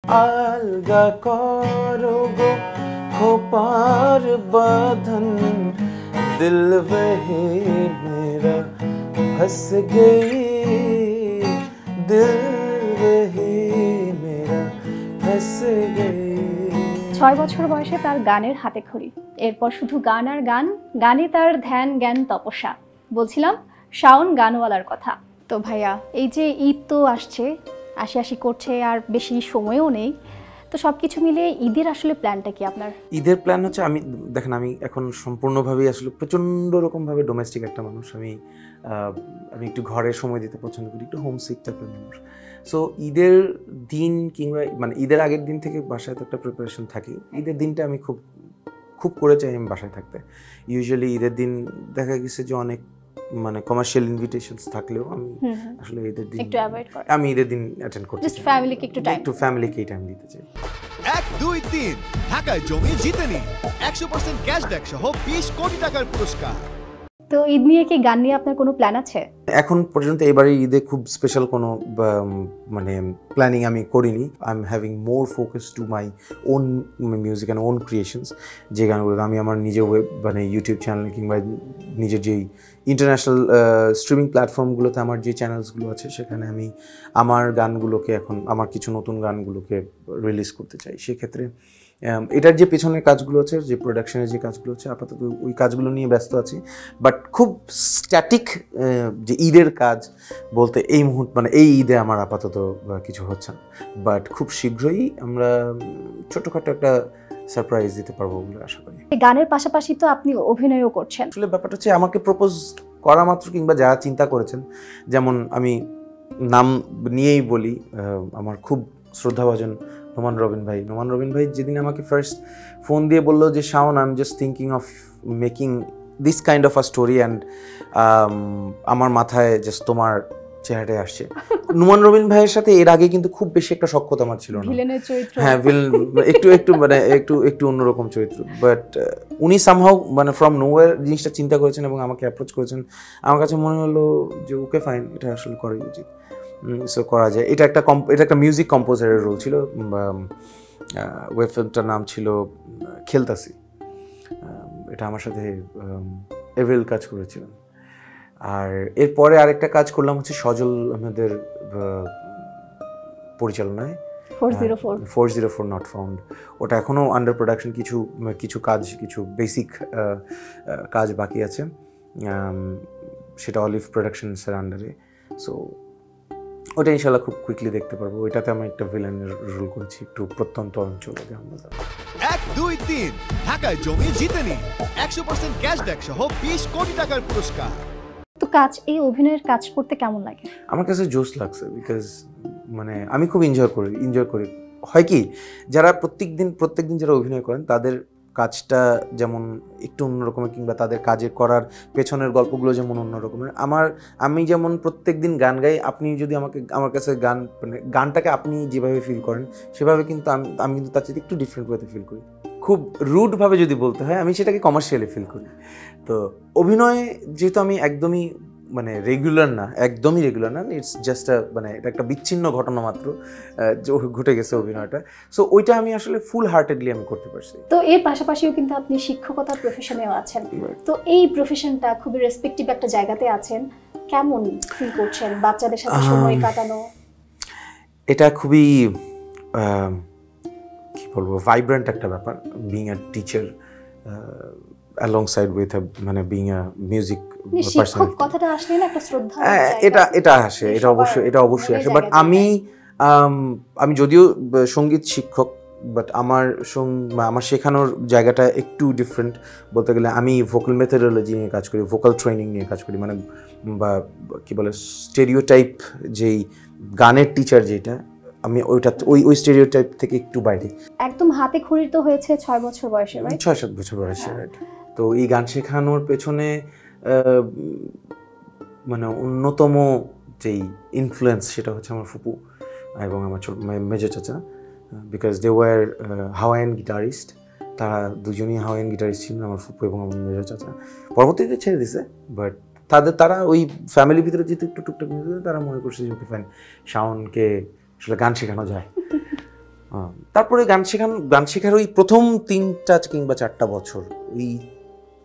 अलगा करो गो खोपार बांधन दिल वही मेरा फंस गई दिल वही मेरा फंस गई। 6 বছর বয়সে তার গানের হাতে খড়ি, এরপর শুধু গান আর গান, গানে তার ধ্যান জ্ঞান তপস্যা। বলছিলাম শাওন গানওয়ালার কথা। তো ভাইয়া, এই যে ঈদ তো আসছে, আশি করছে, আর বেশি সময়ও নেই, তো সব কিছু মিলে ঈদের আসলে প্ল্যানটা কি আপনার? ঈদের প্ল্যান হচ্ছে, আমি দেখেন আমি এখন সম্পূর্ণভাবেই আসলে প্রচণ্ড রকমভাবে ডোমেস্টিক একটা মানুষ। আমি একটু ঘরে সময় দিতে পছন্দ করি, একটু হোমসিক টাইপের মানুষ। সো ঈদের দিন কিংবা মানে ঈদের আগের দিন থেকে বাসায় তো একটা প্রিপারেশন থাকে। ঈদের দিনটা আমি খুব করে চাই আমি বাসায় থাকতে। ইউজুয়ালি ঈদের দিন দেখা গেছে যে অনেক মানে কমার্শিয়াল ইনভিটেশনস থাকলেও আমি আসলে ঈদের দিন একটু অ্যাভয়েড করি। আমি ঈদের দিন অ্যাটেন্ড করতে চাই, জাস্ট ফ্যামিলিকে একটু ফ্যামিলিকে টাইম দিতে চাই। 1, 2, 3 ঢাকায় জমি জিতে নিন 100% ক্যাশব্যাক সহ 20 কোটি টাকার পুরস্কার। তো ঈদ নিয়ে কি গান নিয়ে আপনার কোনো প্ল্যান আছে? এখন পর্যন্ত এবারে ঈদে খুব স্পেশাল কোনো মানে প্ল্যানিং আমি করিনি। I am having more focus to my own music and own creations. যে গানগুলো আমি আমার নিজের মানে ইউটিউব চ্যানেল কিংবা নিজের যেই ইন্টারন্যাশনাল স্ট্রিমিং প্ল্যাটফর্মগুলোতে আমার যে চ্যানেলসগুলো আছে সেখানে আমি আমার গানগুলোকে এখন আমার কিছু নতুন গানগুলোকে রিলিজ করতে চাই। সেক্ষেত্রে এটার যে পেছনের কাজগুলো আছে, যে প্রোডাকশনের যে কাজগুলো আছে, আপাতত ওই কাজগুলো নিয়ে ব্যস্ত আছি। বাট খুব স্ট্যাটিক যে ঈদের কাজ বলতে এই মুহূর্তে মানে এই ঈদে আমার আপাতত কিছু হচ্ছে না। বাট খুব শীঘ্রই আমরা ছোটোখাটো একটা সারপ্রাইজ দিতে পারবো বলে আশা করি। গানের পাশাপাশি তো আপনি অভিনয়ও করছেন। আসলে ব্যাপারটা হচ্ছে, আমাকে প্রপোজ করা মাত্র কিংবা যারা চিন্তা করেছেন, যেমন আমি নাম নিয়েই বলি, আমার খুব শ্রদ্ধাভাজন নোমান রবিন ভাই যেদিন আমাকে ফার্স্ট ফোন দিয়ে বললো যে Shaon, I am just thinking of making this kind of a story and আমার মাথায় জাস্ট তোমার চেহারাটাই আসছে। নোমান রবিন ভাইয়ের সাথে এর আগে কিন্তু খুব বেশি একটা সখ্যতা আমার ছিল না। ভিলেনের চরিত্র, হ্যাঁ একটু মানে একটু অন্যরকম চরিত্র। বাট উনি সামহাউ মানে ফ্রম নোওয়্যার জিনিসটা চিন্তা করেছেন এবং আমাকে অ্যাপ্রোচ করেছেন। আমার কাছে মনে হলো যে ওকে ফাইন, এটা আসলে করাই উচিত, সো করা যায়। এটা একটা মিউজিক কম্পোজারের রোল ছিল। ওয়েব ফিল্মটার নাম ছিল খেলতাসি। এটা আমার সাথে এভরিল কাজ করেছিলেন। আর এরপরে আরেকটা কাজ করলাম হচ্ছে সজল আহমেদের পরিচালনায় 404 নট ফাউন্ড। ওটা এখনও আন্ডার প্রোডাকশন, কিছু কাজ, কিছু বেসিক কাজ বাকি আছে। সেটা অলিভ প্রোডাকশনসের আন্ডারে। সো ওটা ইনশাল্লাহ খুব কুইকলি দেখতে পারবো। ওইটাতে আমি একটা ভিলেনের রোল করেছি, একটু প্রত্যন্ত অঞ্চলে। 1, 2, 3 ঢাকায় জমি জিতে নিন 100% ক্যাশব্যাক সহ 20 কোটি টাকার পুরস্কার। তো এই অভিনয়ের কাজ করতে কেমন লাগে? আমার কাছে জোশ লাগছে, বিকজ মানে আমি খুব এনজয় করি। হয় কি, যারা প্রত্যেকদিন যারা অভিনয় করেন তাদের কাজটা যেমন একটু অন্যরকমের, কিংবা তাদের কাজে করার পেছনের গল্পগুলো যেমন অন্যরকমের। আমি যেমন প্রত্যেকদিন গান গাই, আপনি যদি আমার কাছে মানে গানটাকে আপনি যেভাবে ফিল করেন সেভাবে কিন্তু আমি কিন্তু তার চেয়ে একটু ডিফারেন্ট ওয়েতে ফিল করি। খুব রুডভাবে যদি বলতে হয়, আমি সেটাকে কমার্শিয়ালি ফিল করি। তো অভিনয় যেহেতু আমি একদমই রেগুলার না, ইটস জাস্ট মানে এটা একটা বিচ্ছিন্ন ঘটনা মাত্র ঘটে গেছে অভিনয়টা। সো ওইটা আমি আসলে ফুল হার্টেডলি আমি করতে পারছি। তো এর পাশাপাশিও কিন্তু আপনি শিক্ষকতার প্রফেশনেও আছেন। তো এই প্রফেশনটা খুবই রেসপেক্টিভ একটা জায়গাতে আছেন, কেমন ফিল করছেন বাচ্চাদের সাথে সময় কাটানো? এটা খুবই কি বলবো, ভাইব্রেন্ট একটা ব্যাপার, being a teacher alongside with being a music person। কথাটা আসলে না একটা শ্রদ্ধা, এটা আসে, এটা অবশ্যই আসে। বাট আমি যদিও সঙ্গীত শিক্ষক, বাট আমার শেখানোর জায়গাটা একটু ডিফারেন্ট বলতে গেলে। আমি ভোকাল মেথোডোলজি নিয়ে কাজ করি, ভোকাল ট্রেনিং নিয়ে কাজ করি, মানে বা কি বলে স্টেরিওটাইপ, যেই গানের টিচার যেটা, আমি ওই স্টেরিওটাইপ থেকে একটু বাইরে। একদম হাতে খড়ির তো হয়েছে 6 বছর বয়সে, রাইট? 6-7 বছর বয়সে, রাইট। তো এই গান শেখানোর পেছনে মানে অন্যতম যেই ইনফ্লুয়েন্স সেটা হচ্ছে আমার ফুপু এবং আমার মেজর চাচা, because they were Hawaiian guitarist. তারা দুজনই হাওয়াইয়ান গিটারিস্ট ছিলেন, আমার ফুপু এবং আমার মেজর চাচা। পরবর্তীতে ছেড়ে দিছে, বাট তারা ওই ফ্যামিলির ভিতরে যেহেতু একটু টুকটাক মিউজিক, তারা মনে করছে যে ওকে ফাইন, শাওনকে আসলে গান শেখানো যায়। তারপরে গান শেখার ওই প্রথম 3টা কিংবা 4টা বছর ওই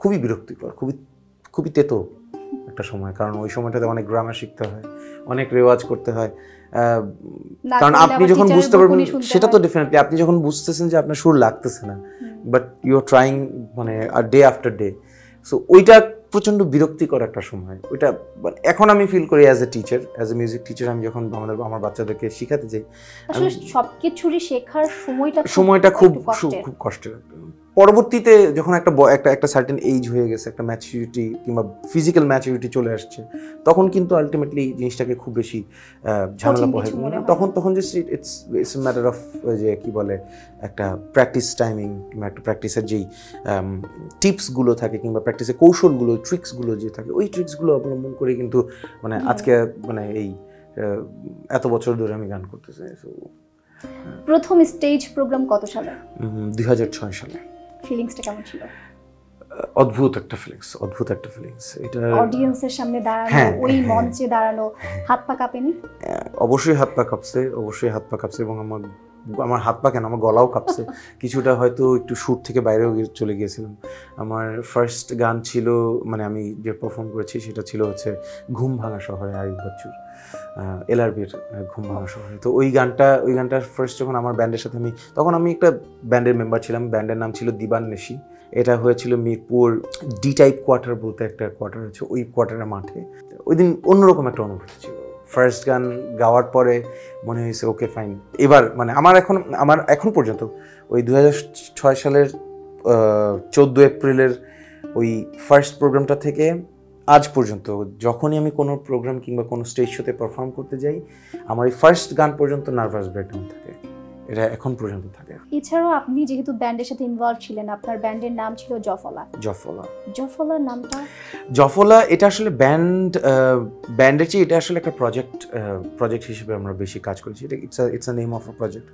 খুবই বিরক্তিকর, খুবই তেতো একটা সময়, কারণ ওই সময়টাতে অনেক গ্রামার শিখতে হয়, অনেক রেওয়াজ করতে হয়। কারণ আপনি যখন বুঝতে পারবেন সেটা তো ডেফিনেটলি, আপনি যখন বুঝতেছেন যে আপনার সুর লাগতেছে না, বাট ইউ আর ট্রাইং মানে ডে আফটার ডে, সো ওইটা প্রচণ্ড বিরক্তিকর একটা সময়। ওইটা এখন আমি ফিল করি as a teacher, as a music teacher, আমি যখন আমার বাচ্চাদেরকে শেখাতে যাই, আসলে সবকিছুরই শেখার সময়টা খুব কষ্টের। পরবর্তীতে যখন একটা সার্টেন এজ হয়ে গেছে, একটা ম্যাচুরিটি কিংবা ফিজিক্যাল ম্যাচুরিটি চলে আসছে, তখন কিন্তু আলটিমেটলি জিনিসটাকে খুব বেশি ঝামেলা পোহায় না। তখন যে ইটস ম্যাটার অফ যে কি বলে একটা প্র্যাকটিস টাইমিং কিংবা একটা প্র্যাকটিসের যেই টিপসগুলো থাকে কিংবা প্র্যাকটিসের কৌশলগুলো, ট্রিক্সগুলো যে থাকে, ওই ট্রিক্সগুলো অবলম্বন করে কিন্তু মানে আজকে মানে এই এত বছর ধরে আমি গান করতেছি। প্রথম স্টেজ প্রোগ্রাম কত সালে? 2006 সালে। ফিলিংসটা কেমন ছিল? অদ্ভুত একটা ফিলিংস। এটা অডিয়েন্সের সামনে দাঁড়ানো, ওই মঞ্চে দাঁড়ানো, হাত পা কাঁপেনি? অবশ্যই হাত পা কাঁপছে এবং আমার হাত পা কেন, আমার গলাও কাঁপছে কিছুটা, হয়তো একটু সুর থেকে বাইরেও চলে গিয়েছিলাম। আমার ফার্স্ট গান ছিল, মানে আমি যে পারফর্ম করেছি সেটা ছিল হচ্ছে ঘুম ভাঙা শহরে, আয়ুব বাচ্চুর এলআরবির ঘুম ভাঙা শহরে। তো ওই গানটা ফার্স্ট যখন আমার ব্যান্ডের সাথে তখন আমি একটা ব্যান্ডের মেম্বার ছিলাম, ব্যান্ডের নাম ছিল দিবান নেশি। এটা হয়েছিল মিরপুর ডি টাইপ কোয়ার্টার বলতে একটা কোয়ার্টার আছে, ওই কোয়ার্টারের মাঠে। ওই দিন অন্যরকম একটা অনুভূতি ছিল। ফার্স্ট গান গাওয়ার পরে মনে হয়েছে ওকে ফাইন, এবার মানে আমার এখন পর্যন্ত ওই 2006 সালের 14 এপ্রিলের ওই ফার্স্ট প্রোগ্রামটা থেকে আজ পর্যন্ত যখনই আমি কোনো প্রোগ্রাম কিংবা কোনো স্টেজ শোতে পারফর্ম করতে যাই, আমার এই ফার্স্ট গান পর্যন্ত নার্ভাস ব্রেকডাউন থাকে, এটা এখন পর্যন্ত থাকে। এছাড়াও আপনি যেহেতু ব্যান্ডের সাথে ইনভলভ ছিলেন, আপনার ব্যান্ডের নাম ছিল জফলা নামটা? জফলা এটা আসলে ব্যান্ডের চেয়ে এটা আসলে একটা প্রজেক্ট হিসেবে আমরা বেশি কাজ করেছি। এটা it's a name of a project.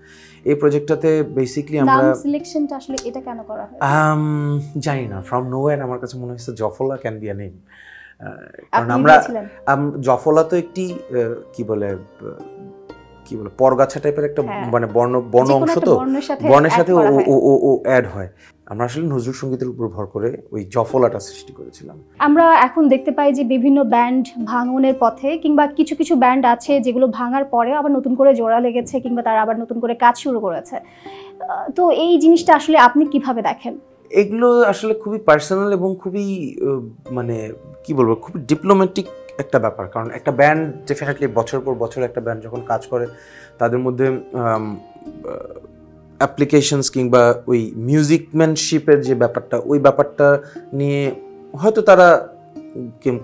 এই প্রজেক্টটাতে বেসিক্যালি আমরা নাম সিলেকশনটা আসলে এটা কেন করা হয় জানি না, ফ্রম নোওয়্যার আমার কাছে মনে হয়েছে জফলা ক্যান বি আ নেম। কারণ আমরা জফলা তো একটি কি বলে পরগাছা টাইপের একটা মানে বর্ণ অংশ, তো বর্ণের সাথে ও অ্যাড হয়। আমরা আসলে নজরুল সঙ্গীতের উপর ভর করে ওই জফলাটা সৃষ্টি করেছিলাম। আমরা এখন দেখতে পাই যে বিভিন্ন ব্যান্ড ভাঙনের পথে, কিংবা কিছু কিছু ব্যান্ড আছে যেগুলো ভাঙার পরে আবার নতুন করে জোড়া লেগেছে কিংবা তারা আবার নতুন করে কাজ শুরু করেছে। তো এই জিনিসটা আসলে আপনি কিভাবে দেখেন? এগুলো আসলে খুবই পার্সোনাল এবং খুবই মানে কি বলবো, খুবই ডিপ্লোম্যাটিক একটা ব্যাপার। কারণ একটা ব্যান্ড ডেফিনেটলি বছর পর বছর একটা ব্যান্ড যখন কাজ করে, তাদের মধ্যে অ্যাপ্লিকেশনস কিংবা ওই মিউজিকম্যানশিপের যে ব্যাপারটা, ওই ব্যাপারটা নিয়ে হয়তো তারা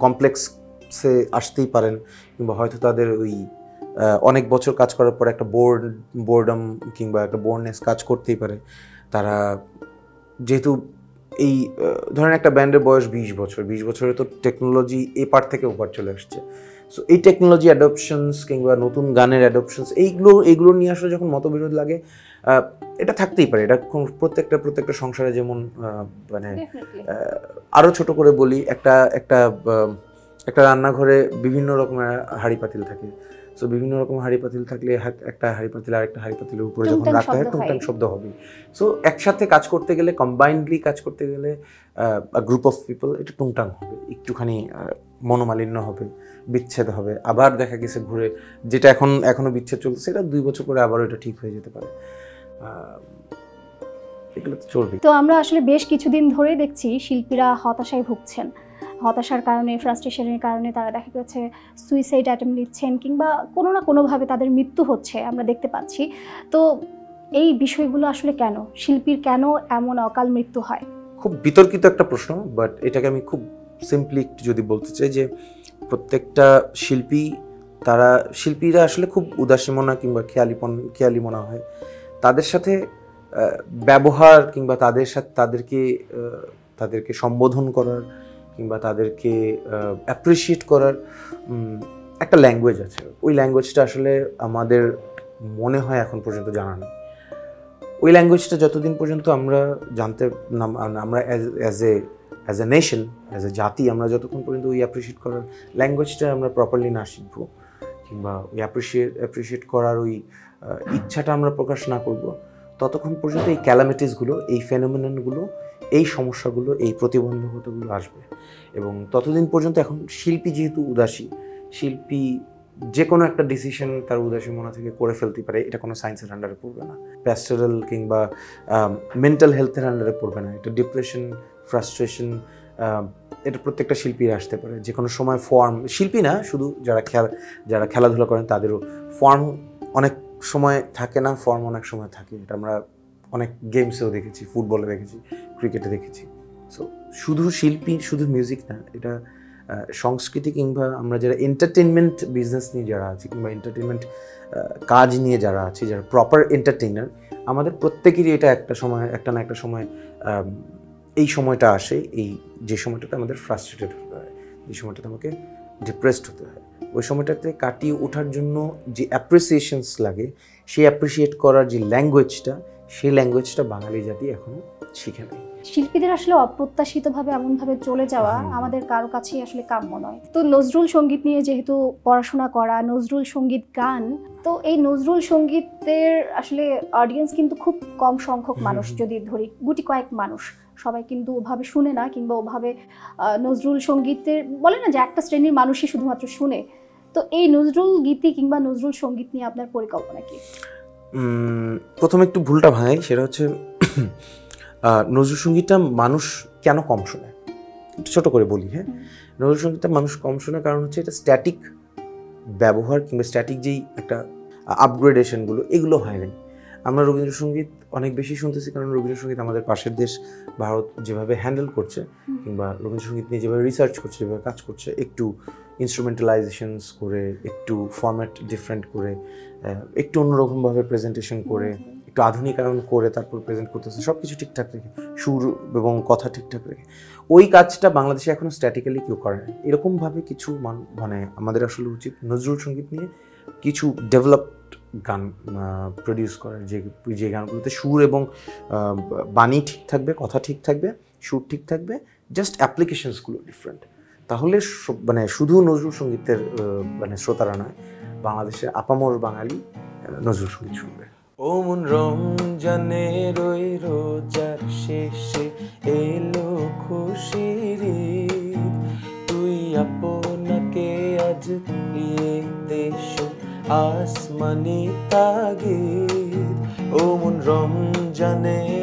কমপ্লেক্সে আসতেই পারেন, কিংবা হয়তো তাদের ওই অনেক বছর কাজ করার পর একটা বোর্ডম কিংবা একটা বোরনেস কাজ করতেই পারে। তারা যেহেতু এই ধরেন একটা ব্যান্ডের বয়স 20 বছরে তো টেকনোলজি এ পার থেকে ওপার চলে আসছে। সো এই টেকনোলজি অ্যাডপশনস কিংবা নতুন গানের অ্যাডপশনস এইগুলো নিয়ে আসলে যখন মতবিরোধ লাগে, এটা থাকতেই পারে। এটা প্রত্যেকটা সংসারে যেমন মানে আরও ছোট করে বলি, একটা রান্নাঘরে বিভিন্ন রকমের হাঁড়ি পাতিল থাকে। সো বিভিন্ন রকম হাঁড়ি পাতিল থাকলে একটা হাঁড়ি পাতিল আরেকটা হাঁড়ি পাতিলের উপরে যখন রাখতে হয় টুংটাং শব্দ হবে। সো একসাথে কাজ করতে গেলে, কম্বাইন্ডলি কাজ করতে গেলে গ্রুপ অফ পিপল, এটা টুংটাং হবে, একটুখানি মনোমালিন্য হবে, বিচ্ছেদ হবে, আবার দেখা গেছে ঘুরে যেটা এখনো বিচ্ছেদ চলছে সেটা 2 বছর পরে আবার এটা ঠিক হয়ে যেতে পারে। এগুলো তো চলবে। তো আমরা আসলে বেশ কিছুদিন ধরে দেখছি শিল্পীরা হতাশায় ভুগছেন। হতাশার কারণে, ফ্রাস্ট্রেশনের কারণে তারা দেখা গেছে সুইসাইড অ্যাটেম্প নিচ্ছেন, কিংবা কোনো না কোনোভাবে তাদের মৃত্যু হচ্ছে আমরা দেখতে পাচ্ছি। তো এই বিষয়গুলো আসলে কেন, শিল্পীর কেন এমন অকাল মৃত্যু হয়? খুব বিতর্কিত একটা প্রশ্ন, বাট এটাকে আমি খুব সিম্পলি যদি বলতে চাই যে প্রত্যেকটা শিল্পীরা আসলে খুব উদাসীমনা কিংবা খেয়ালি মনা হয়। তাদের সাথে ব্যবহার কিংবা তাদেরকে সম্বোধন করার কিংবা তাদেরকে অ্যাপ্রিসিয়েট করার একটা ল্যাঙ্গুয়েজ আছে। ওই ল্যাঙ্গুয়েজটা আসলে আমাদের মনে হয় এখন পর্যন্ত জানা নেই। ওই ল্যাঙ্গুয়েজটা যতদিন পর্যন্ত আমরা আমরা as a nation, as a জাতি, আমরা যতক্ষণ পর্যন্ত ওই অ্যাপ্রিসিয়েট করার ল্যাঙ্গুয়েজটা আমরা প্রপারলি না শিখবো, কিংবা ওই অ্যাপ্রিসিয়েট করার ওই ইচ্ছাটা আমরা প্রকাশ না করব, ততক্ষণ পর্যন্ত এই ক্যালামিটিসগুলো, এই ফেনোমেননগুলো, এই সমস্যাগুলো, এই প্রতিবন্ধকতাগুলো আসবে। এবং ততদিন পর্যন্ত এখন শিল্পী যেহেতু উদাসী, শিল্পী যে কোনো একটা ডিসিশন তার উদাসী মনে থেকে করে ফেলতে পারে, এটা কোনো সায়েন্সের আন্ডারে পড়বে না, প্যাস্টোরাল কিংবা মেন্টাল হেলথের আন্ডারে পড়বে না। এটা ডিপ্রেশন, ফ্রাস্ট্রেশন, এটা প্রত্যেকটা শিল্পীর আসতে পারে যে কোনো সময়। ফর্ম, শিল্পী না শুধু, যারা খেলাধুলা করেন তাদেরও ফর্ম অনেক সময় থাকে না, ফর্ম অনেক সময় থাকে। এটা আমরা অনেক গেমসেও দেখেছি, ফুটবলে দেখেছি, ক্রিকেটে দেখেছি। সো শুধু শিল্পী, শুধু মিউজিক না, এটা সংস্কৃতি কিংবা আমরা যারা এন্টারটেনমেন্ট বিজনেস নিয়ে যারা আছি কিংবা এন্টারটেনমেন্ট কাজ নিয়ে যারা আছি, যারা প্রপার এন্টারটেইনার, আমাদের প্রত্যেকেরই এটা একটা না একটা সময় এই সময়টা আসে, যে সময়টাতে আমাদের ফ্রাস্ট্রেটেড হতে হয়, যে সময়টাতে আমাকে ডিপ্রেসড হতে হয়। ওই সময়টাতে কাটিয়ে ওঠার জন্য যে অ্যাপ্রিসিয়েশনস লাগে, সেই অ্যাপ্রিসিয়েট করার যে ল্যাঙ্গুয়েজটা, সেই ল্যাঙ্গুয়েজটা বাঙালি জাতি এখনও শিখে নেয়। শিল্পীদের আসলে অপ্রত্যাশিতভাবে এমনভাবে চলে যাওয়া আমাদের কারো কাছেই আসলে কাম্য নয়। তো নজরুল সঙ্গীত নিয়ে যেহেতু পড়াশোনা করা, নজরুল সঙ্গীত গান, তো এই নজরুল সঙ্গীতের আসলে অডিয়েন্স কিন্তু খুব কম সংখ্যক মানুষ, যদি ধরি গুটি কয়েক মানুষ, সবাই কিন্তু ওভাবে শুনে না, কিংবা ওভাবে নজরুল সঙ্গীতের বলে না যে একটা শ্রেণীর মানুষই শুধুমাত্র শুনে। তো এই নজরুল গীতি কিংবা নজরুল সঙ্গীত নিয়ে আপনার পরিকল্পনা কি? প্রথমে একটু ভুলটা ভাঙাই, সেটা হচ্ছে নজরুল সঙ্গীতটা মানুষ কেন কম শোনে, একটু ছোটো করে বলি। হ্যাঁ, নজরুল সঙ্গীতটা মানুষ কম শোনে কারণ হচ্ছে এটা স্ট্যাটিক ব্যবহার কিংবা স্ট্যাটিক যেই একটা আপগ্রেডেশনগুলো, এগুলো হয় নাই। আমরা রবীন্দ্রসঙ্গীত অনেক বেশি শুনতেছি কারণ রবীন্দ্রসঙ্গীত আমাদের পাশের দেশ ভারত যেভাবে হ্যান্ডেল করছে কিংবা রবীন্দ্রসঙ্গীত নিয়ে যেভাবে রিসার্চ করছে, যেভাবে কাজ করছে, একটু ইনস্ট্রুমেন্টালাইজেশনস করে, একটু ফরম্যাট ডিফারেন্ট করে, একটু অন্যরকমভাবে প্রেজেন্টেশন করে, একটু আধুনিকায়ন করে তারপর প্রেজেন্ট করতেছে, সব কিছু ঠিকঠাক রেখে, সুর এবং কথা ঠিকঠাক রেখে। ওই কাজটা বাংলাদেশে এখনও স্ট্যাটিক্যালি কেউ করে না। এরকমভাবে কিছু মানে আমাদের আসলে উচিত নজরুল সঙ্গীত নিয়ে কিছু ডেভেলপড গান প্রডিউস করার, যে গানগুলোতে সুর এবং বাণী ঠিক থাকবে, কথা ঠিক থাকবে, সুর ঠিক থাকবে, জাস্ট অ্যাপ্লিকেশনসগুলো ডিফারেন্ট। তাহলে মানে শুধু নজরুল সঙ্গীতের মানে শ্রোতারা নয়, বাংলাদেশের আপামর বাঙালি নজরুল সঙ্গীত শুনবে। ও মন রমজানের ওই রোজার শেষে এলো খুশির ঈদ, তুই আপনাকে আজ নিয়ে দেশ আসমানি তাগিদ। ও মন রমজানের